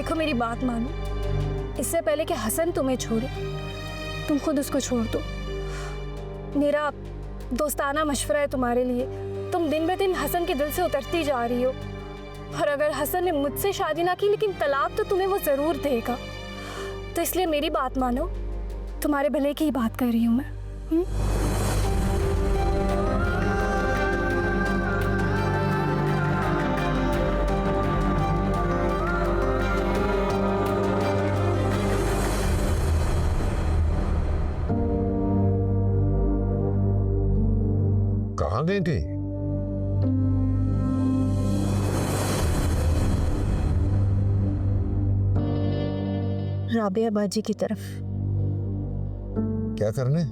देखो मेरी बात मानो, इससे पहले कि हसन तुम्हें छोड़े तुम खुद उसको छोड़ दो। मेरा दोस्ताना मशवरा है तुम्हारे लिए। तुम दिन ब दिन हसन के दिल से उतरती जा रही हो, और अगर हसन ने मुझसे शादी ना की लेकिन तलाक तो तुम्हें वो ज़रूर देगा। तो इसलिए मेरी बात मानो, तुम्हारे भले की ही बात कर रही हूँ मैं। कहाँ गई थी? राबिया बाजी की तरफ। क्या करने?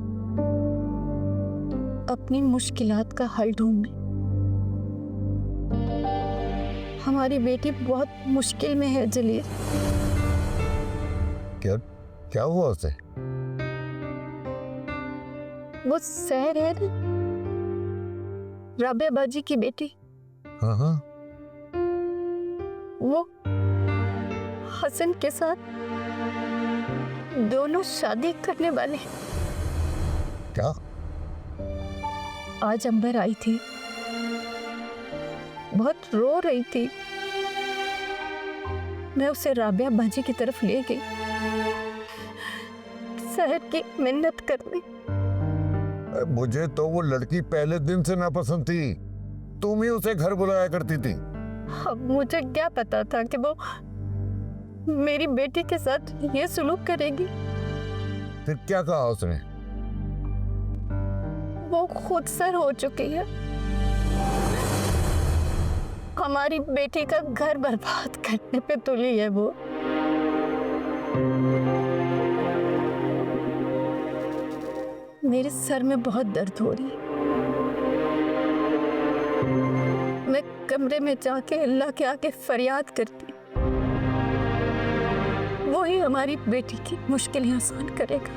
अपनी मुश्किलात का हल ढूंढने। हमारी बेटी बहुत मुश्किल में है जलील। क्या क्या हुआ उसे? वो सहर है ना, राबिया बाजी की बेटी। हाँ हाँ। वो हसन के साथ दोनों शादी करने वाले हैं। क्या? आज अंबर आई थी, बहुत रो रही थी। मैं उसे राबिया बाजी की तरफ ले गई, शहर की मिन्नत करने। मुझे तो वो लड़की पहले दिन से नापसंद थी। तुम ही उसे घर बुलाया करती थी। अब मुझे क्या पता था कि वो मेरी बेटी के साथ ये सुलूक करेगी। फिर क्या कहा उसने? वो खुद सर हो चुकी है। हमारी बेटी का घर बर्बाद करने पे तुली है वो। मेरे सर में बहुत दर्द हो रही है। मैं कमरे में जाके अल्लाह के आगे फरियाद करती, वो ही हमारी बेटी की मुश्किलें आसान करेगा।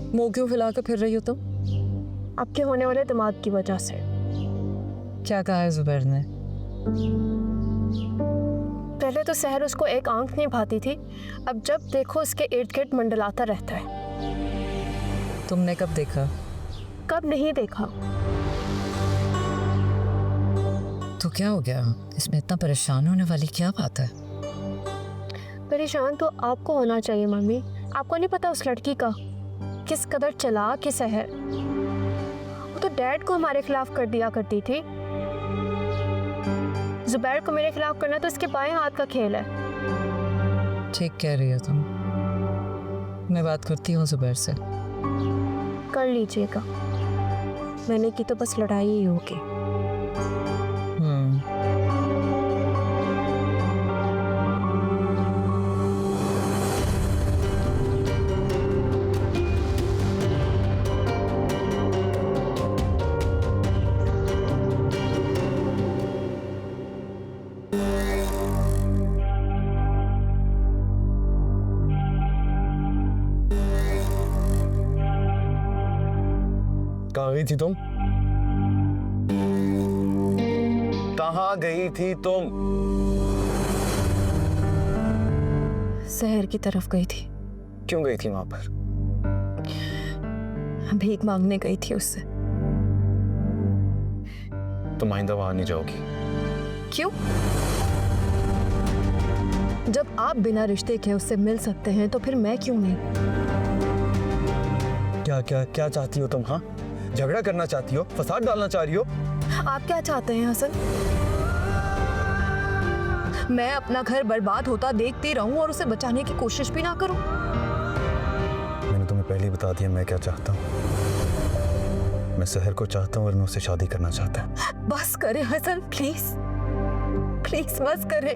मुंह क्यों फैला कर फिर रही हो तुम? आपके होने वाले दिमाग की वजह से। क्या कहा है जुबैर ने? पहले तो सहर उसको एक आंख नहीं भाती थी, अब जब देखो उसके इर्द गिर्द मंडलाता रहता है। तुमने कब देखा? कब नहीं देखा। तो क्या हो गया? इसमें इतना परेशान होने वाली क्या बात है? परेशान तो आपको होना चाहिए मम्मी। आपको नहीं पता उस लड़की का किस कदर चालाक है सहर। वो तो डैड को हमारे खिलाफ कर दिया करती थी। जुबैर को मेरे खिलाफ करना तो इसके बाएं हाथ का खेल है। ठीक कह रही हो तुम। मैं बात करती हूँ जुबैर से। कर लीजिएगा, मैंने की तो बस लड़ाई ही होगी। कहाँ गई थी तुम? कहाँ गई थी तुम? शहर की तरफ गई थी। क्यों गई थी वहां पर? भीख मांगने गई थी उससे। तुम आइंदा वहां नहीं जाओगी। क्यों? जब आप बिना रिश्ते के उससे मिल सकते हैं तो फिर मैं क्यों नहीं? क्या क्या क्या चाहती हो तुम? हाँ, झगड़ा करना चाहती हो? फसाद डालना चाह रही हो? आप क्या चाहते हैं हसन? मैं अपना घर बर्बाद होता देखती रहूं और उसे बचाने की कोशिश भी ना करूं? मैंने तुम्हें पहले ही बता दिया मैं क्या चाहता हूँ। मैं सहर को चाहता हूँ और मैं उससे शादी करना चाहता हूँ। बस करे हसन, प्लीज प्लीज बस करे।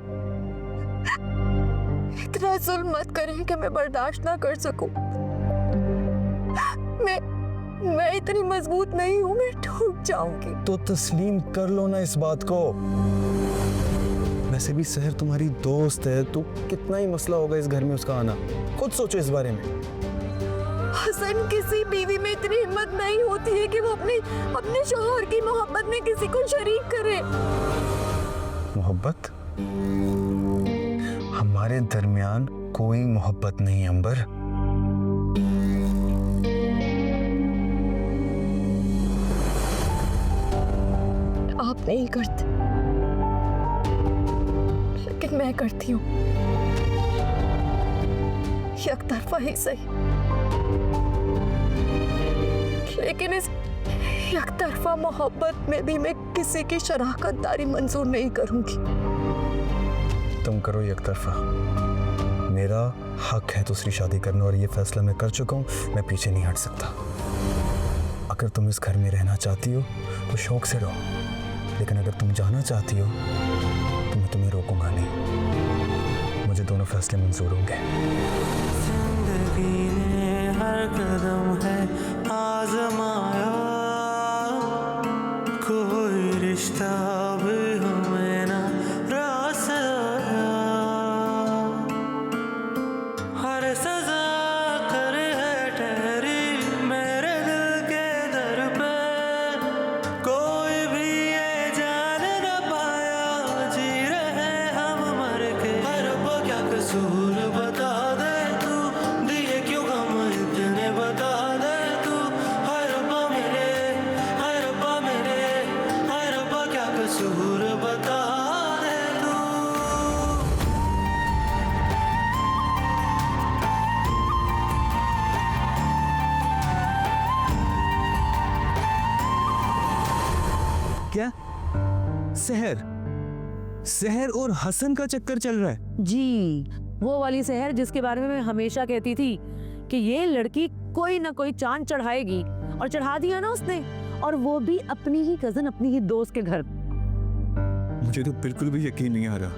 इतना जुल्म मत करें कि मैं बर्दाश्त ना कर सकूं। मैं इतनी मजबूत नहीं हूँ, मैं टूट जाऊंगी। तो तस्लीम कर लो ना इस बात को। वैसे भी सहर तुम्हारी दोस्त है, तो कितना ही मसला होगा इस घर में उसका आना। खुद सोचो इस बारे में। हसन, किसी बीवी में इतनी हिम्मत नहीं होती है कि वो अपने शौहर की मोहब्बत में किसी को शरीक करे। मोहब्बत? हमारे दरमियान कोई मोहब्बत नहीं अंबर। आप नहीं करते, लेकिन मैं करती हूँ, एक तरफा ही सही, लेकिन इस एक तरफा मोहब्बत में भी मैं किसी की शराकतदारी मंजूर नहीं करूंगी। तुम करो एक तरफा, मेरा हक है दूसरी शादी करना, और ये फैसला मैं कर चुका हूँ, मैं पीछे नहीं हट सकता। अगर तुम इस घर में रहना चाहती हो तो शौक से रहो, लेकिन अगर तुम जाना चाहती हो तो मैं तुम्हें रोकूंगा नहीं। मुझे दोनों फैसले मंजूर होंगे। जिंदगी ने हर कदम है आजमाया, कोई रिश्ता भी हमें ना रास आया। हर सजा कर है ठहरी मेरे दिल के दर पे, कोई भी ये जान न पाया जी रहे हम मर के। हर रब्बा क्या कसूर बता दे तू, दिए क्यों गम इतने बता दे तू। हाय रब्बा मेरे, हाय रब्बा मेरे, हाय रब्बा क्या कसूर बता दे तू। क्या सहर सहर और हसन का चक्कर चल रहा है? जी, वो वाली सहर जिसके बारे में मैं हमेशा कहती थी कि ये लड़की कोई ना कोई चांद चढ़ाएगी, और चढ़ा दिया ना उसने, और वो भी अपनी ही कजन, अपनी ही दोस्त के घर। मुझे तो बिल्कुल भी यकीन नहीं आ रहा।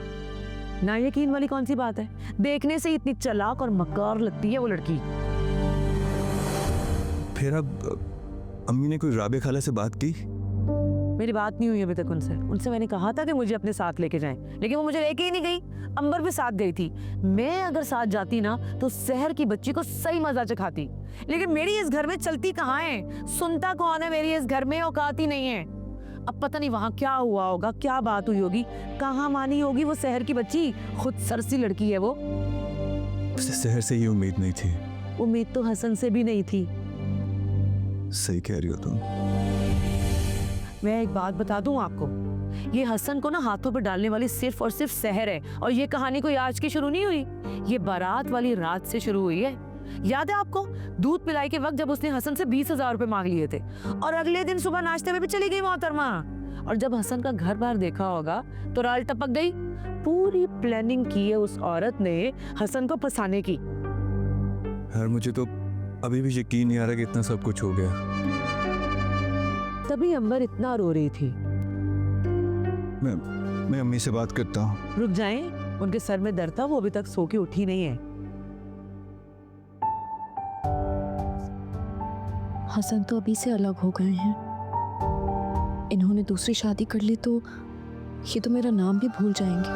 ना यकीन वाली कौन सी बात है, देखने से इतनी चालाक और मक्कार लगती है वो लड़की। फिर अब अम्मी ने कोई राबे खाला से बात की? मेरी बात नहीं हुई अभी तक उनसे मैंने कहा था कि मुझे अपने साथ लेके जाएं, लेकिन वो मुझे लेके ही नहीं गई। अंबर भी साथ गई थी। मैं अगर साथ जाती ना तो शहर की बच्ची को सही मजा चखाती, लेकिन मेरी इस घर में चलती कहाँ है, सुनता कौन है मेरी इस घर में, औकात ही नहीं है। अब पता नहीं वहां क्या हुआ होगा, क्या बात हुई होगी, कहाँ मानी होगी वो शहर की बच्ची। खुद सरसी लड़की है वो। उसे सहर से ये उम्मीद नहीं थी। उम्मीद तो हसन से भी नहीं थी। सही कह रही हो तुम। मैं एक बात बता दूं आपको, ये हसन को ना हाथों पे डालने वाली सिर्फ और सिर्फ सहर है, और ये कहानी कोई आज की शुरू नहीं हुई, ये बारात वाली रात से शुरू हुई है। याद है आपको दूध पिलाई के वक्त जब उसने हसन से 20,000 रुपए मांग लिए थे, और अगले दिन सुबह नाश्ते में भी चली गई मोहतरमा, और जब हसन का घर बार देखा होगा तो राल टपक गई। पूरी प्लानिंग की है उस औरत ने हसन को फंसाने की। यार मुझे तो अभी भी यकीन नहीं आ रहा कि इतना सब कुछ हो गया। तभी अंबर इतना रो रही थी। मैं अम्मी से बात करता हूँ। रुक जाएं, उनके सर में दर्द था, वो अभी तक सो के उठी नहीं है। हसन तो अभी से अलग हो गए हैं, इन्होंने दूसरी शादी कर ली तो ये तो मेरा नाम भी भूल जाएंगे।